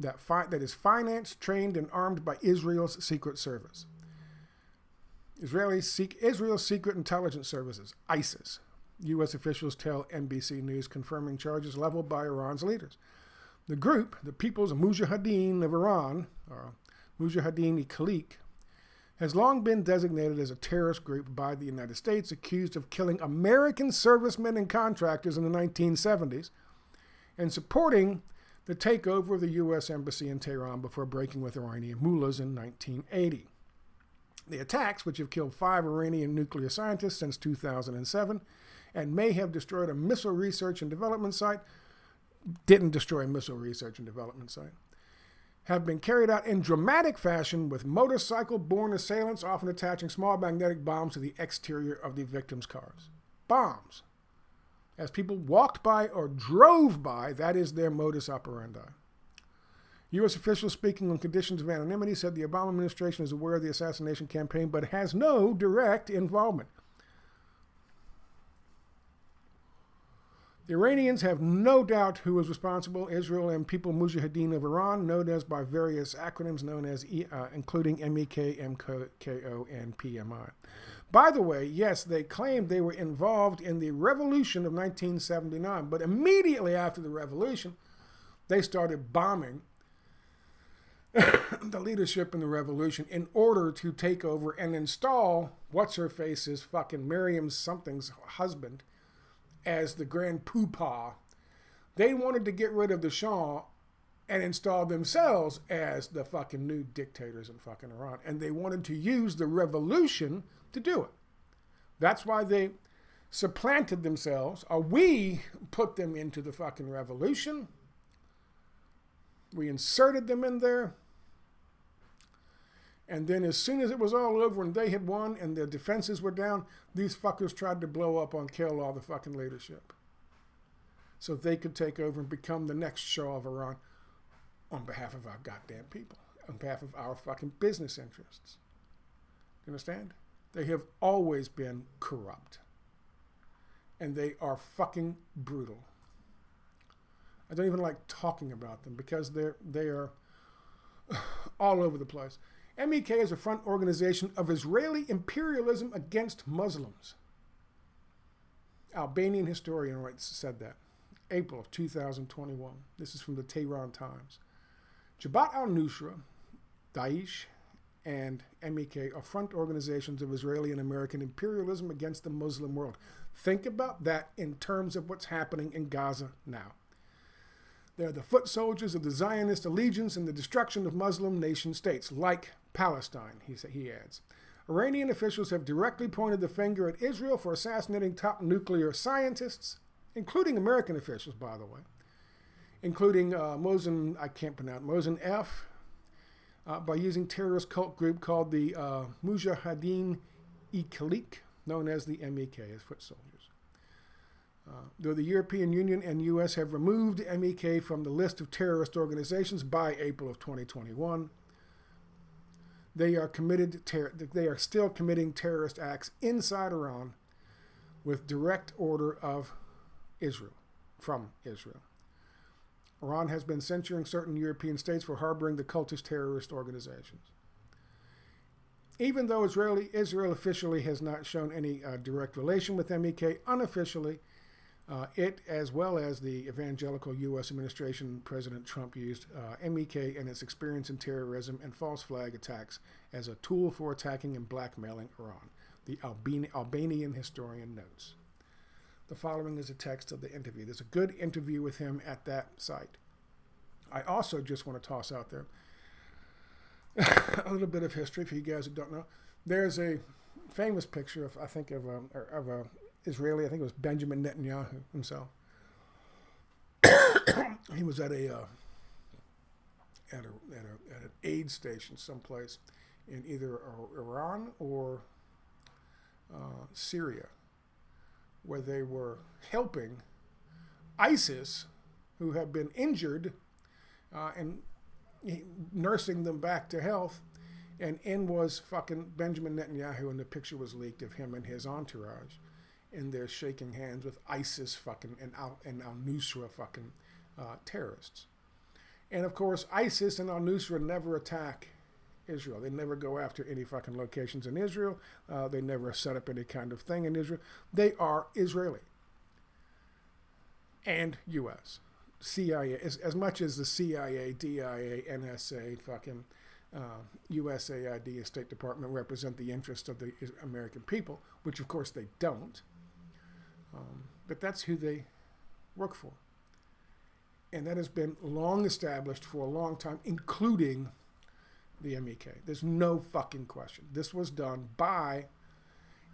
that is financed, trained, and armed by Israel's secret service. Israel's Secret Intelligence Services, ISIS. U.S. officials tell NBC News, confirming charges leveled by Iran's leaders. The group, the People's Mujahideen of Iran, or Mujahideen-e-Khaliq, has long been designated as a terrorist group by the United States, accused of killing American servicemen and contractors in the 1970s and supporting the takeover of the U.S. Embassy in Tehran before breaking with Iranian mullahs in 1980. The attacks, which have killed 5 Iranian nuclear scientists since 2007 and may have destroyed a missile research and development site, didn't destroy a missile research and development site, have been carried out in dramatic fashion with motorcycle-borne assailants often attaching small magnetic bombs to the exterior of the victims' cars. Bombs. As people walked by or drove by, that is their modus operandi. U.S. officials speaking on conditions of anonymity said the Obama administration is aware of the assassination campaign but has no direct involvement. The Iranians have no doubt who is responsible. Israel and People Mujahideen of Iran, known as by various acronyms known as including MEK, MKO, and PMI. By the way, yes, they claimed they were involved in the revolution of 1979, but immediately after the revolution, they started bombing the leadership in the revolution in order to take over and install what's-her-face's fucking Miriam something's husband as the grand poobah They wanted to get rid of the Shah and install themselves as the fucking new dictators in fucking Iran. And they wanted to use the revolution to do it. That's why they supplanted themselves, or we put them into the fucking revolution. We inserted them in there. And then as soon as it was all over and they had won and their defenses were down, these fuckers tried to blow up and kill all the fucking leadership. So they could take over and become the next Shah of Iran on behalf of our goddamn people, on behalf of our fucking business interests. You understand? They have always been corrupt. And they are fucking brutal. I don't even like talking about them because they are all over the place. MEK is a front organization of Israeli imperialism against Muslims. Albanian historian said that. April of 2021. This is from the Tehran Times. Jabhat al-Nusra, Daesh, and MEK are front organizations of Israeli and American imperialism against the Muslim world. Think about that in terms of what's happening in Gaza now. They're the foot soldiers of the Zionist allegiance and the destruction of Muslim nation states, like Palestine, he adds. Iranian officials have directly pointed the finger at Israel for assassinating top nuclear scientists, including American officials, by the way, including Mohsen F, by using terrorist cult group called the Mujahideen-e-Khaliq, known as the MEK, as foot soldiers. Though the European Union and U.S. have removed MEK from the list of terrorist organizations by April of 2021, they are still committing terrorist acts inside Iran with direct order of Israel, from Israel. Iran has been censuring certain European states for harboring the cultist terrorist organizations. Even though Israel officially has not shown any direct relation with MEK, unofficially, it, as well as the evangelical U.S. administration, President Trump used MEK and its experience in terrorism and false flag attacks as a tool for attacking and blackmailing Iran, the Albanian historian notes. The following is a text of the interview. There's a good interview with him at that site. I also just want to toss out there a little bit of history for you guys who don't know. There's a famous picture of a Israeli, I think it was Benjamin Netanyahu himself. He was at an aid station someplace in either Iran or Syria, where they were helping ISIS, who had been injured, and nursing them back to health. And in was fucking Benjamin Netanyahu, and the picture was leaked of him and his entourage in there shaking hands with ISIS fucking and al-Nusra fucking terrorists. And of course, ISIS and al-Nusra never attack Israel. They never go after any fucking locations in Israel. They never set up any kind of thing in Israel. They are Israeli and U.S. CIA, as much as the CIA, DIA, NSA, fucking USAID and State Department represent the interests of the American people, which of course they don't. But that's who they work for. And that has been long established for a long time, including the MEK. There's no fucking question. This was done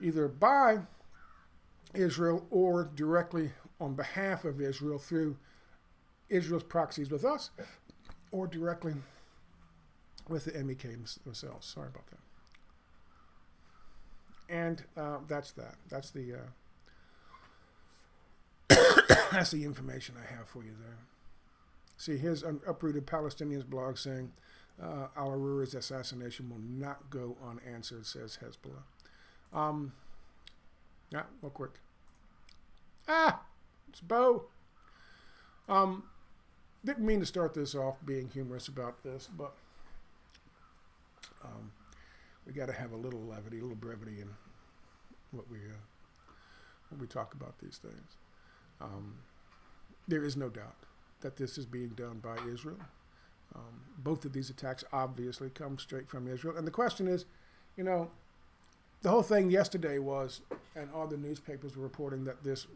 either by Israel or directly on behalf of Israel through Israel's proxies with us, or directly with the MEK themselves. Sorry about that. And that's that. That's the that's the information I have for you there. See, here's an uprooted Palestinians blog saying al-Aruri's assassination will not go unanswered, says Hezbollah. Yeah, real quick. It's Bo. Didn't mean to start this off being humorous about this, but we got to have a little levity, a little brevity in what we talk about these things. There is no doubt that this is being done by Israel. Both of these attacks obviously come straight from Israel. And the question is, the whole thing yesterday was, and all the newspapers were reporting that this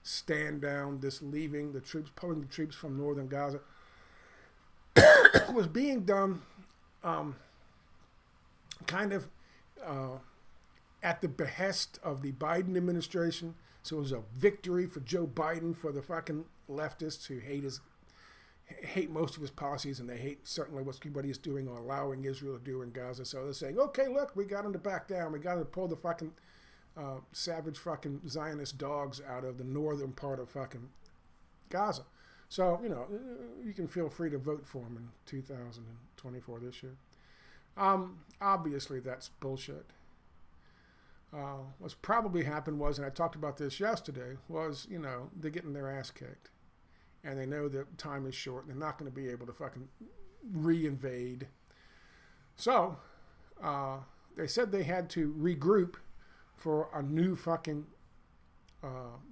stand down, this leaving the troops, pulling the troops from northern Gaza, was being done kind of at the behest of the Biden administration. So it was a victory for Joe Biden, for the fucking leftists who hate most of his policies, and they hate certainly what he's doing or allowing Israel to do in Gaza. So they're saying, okay, look, we got him to back down. We got him to pull the fucking savage fucking Zionist dogs out of the northern part of fucking Gaza. So, you know, you can feel free to vote for him in 2024 this year. Obviously, that's bullshit. What's probably happened was, and I talked about this yesterday, was, you know, they're getting their ass kicked. And they know that time is short and they're not going to be able to fucking re-invade. So, they said they had to regroup for a new fucking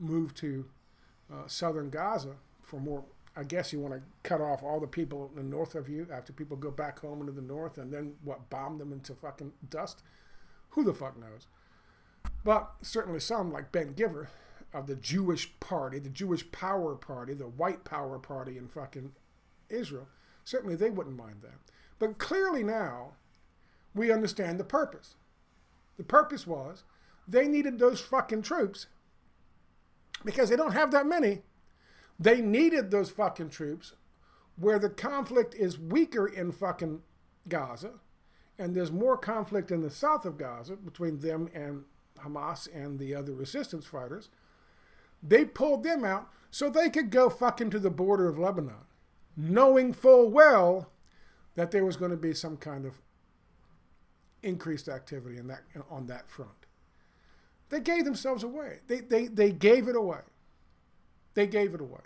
move to southern Gaza for more. I guess you want to cut off all the people in the north of you after people go back home into the north and then, bomb them into fucking dust? Who the fuck knows? But certainly some, like Ben Giver of the Jewish party, the Jewish power party, the white power party in fucking Israel, certainly they wouldn't mind that. But clearly now, we understand the purpose. The purpose was they needed those fucking troops because they don't have that many. They needed those fucking troops where the conflict is weaker in fucking Gaza, and there's more conflict in the south of Gaza between them and Hamas and the other resistance fighters. They pulled them out so they could go fucking to the border of Lebanon, knowing full well that there was going to be some kind of increased activity on that front. They gave themselves away. They gave it away. They gave it away.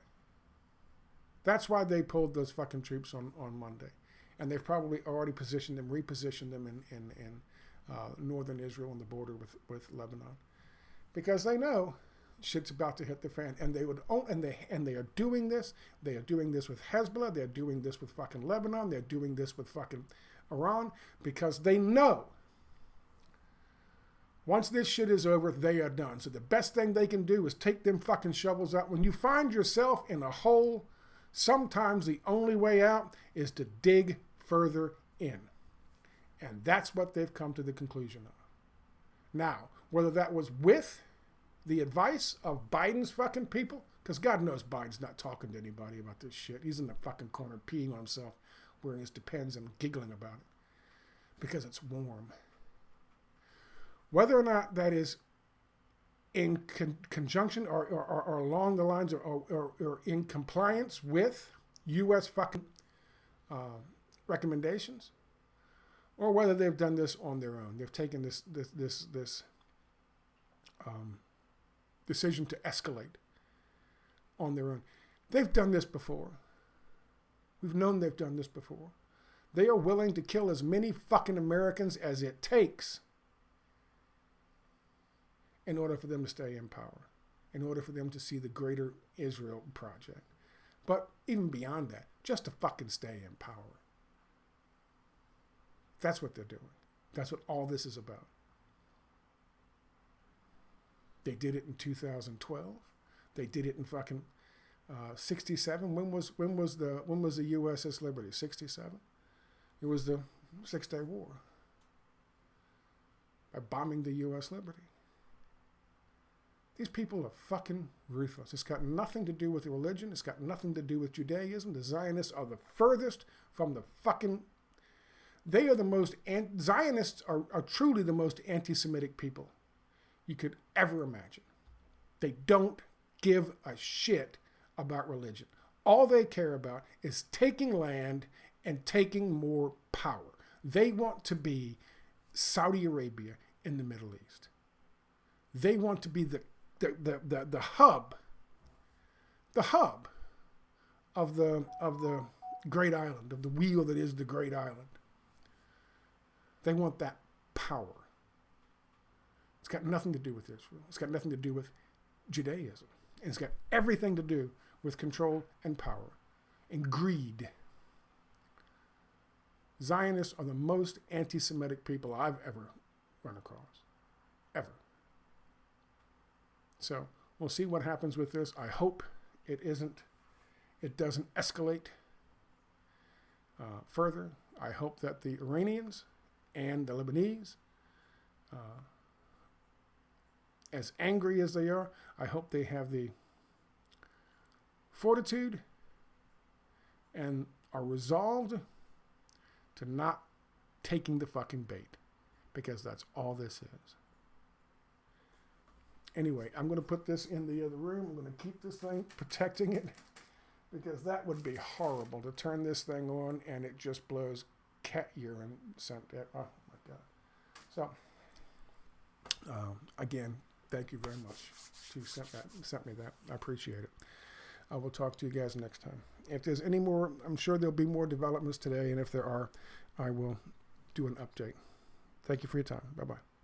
That's why they pulled those fucking troops on Monday. And they've probably already repositioned them in northern Israel on the border with Lebanon. Because they know shit's about to hit the fan. And they are doing this. They are doing this with Hezbollah. They're doing this with fucking Lebanon. They're doing this with fucking Iran. Because they know once this shit is over, they are done. So the best thing they can do is take them fucking shovels out. When you find yourself in a hole, sometimes the only way out is to dig further in. And that's what they've come to the conclusion of. Now, whether that was with the advice of Biden's fucking people, because God knows Biden's not talking to anybody about this shit. He's in the fucking corner peeing on himself, wearing his Depends and giggling about it. Because it's warm. Whether or not that is in conjunction or along the lines or in compliance with U.S. fucking recommendations, or whether they've done this on their own. They've taken this decision to escalate on their own. They've done this before. We've known they've done this before. They are willing to kill as many fucking Americans as it takes in order for them to stay in power, in order for them to see the greater Israel project. But even beyond that, just to fucking stay in power. That's what they're doing. That's what all this is about. They did it in 2012. They did it in fucking 67. When was the USS Liberty? 67. It was the 6-Day War. By bombing the U.S. Liberty. These people are fucking ruthless. It's got nothing to do with religion. It's got nothing to do with Judaism. The Zionists are the furthest from the fucking... They are the most... Zionists are truly the most anti-Semitic people you could ever imagine. They don't give a shit about religion. All they care about is taking land and taking more power. They want to be Saudi Arabia in the Middle East. They want to be the hub of the great island, of the wheel that is the great island. They want that power. It's got nothing to do with Israel. It's got nothing to do with Judaism. And it's got everything to do with control and power and greed. Zionists are the most anti-Semitic people I've ever run across, ever. So we'll see what happens with this. I hope it doesn't escalate further. I hope that the Iranians and the Lebanese, as angry as they are, I hope they have the fortitude and are resolved to not taking the fucking bait, because that's all this is. Anyway, I'm going to put this in the other room. I'm going to keep this thing, protecting it, because that would be horrible to turn this thing on and it just blows cat urine scent. Oh my God. So, again, thank you very much to sent me that. I appreciate it. I will talk to you guys next time. If there's any more, I'm sure there'll be more developments today, and if there are, I will do an update. Thank you for your time. Bye-bye.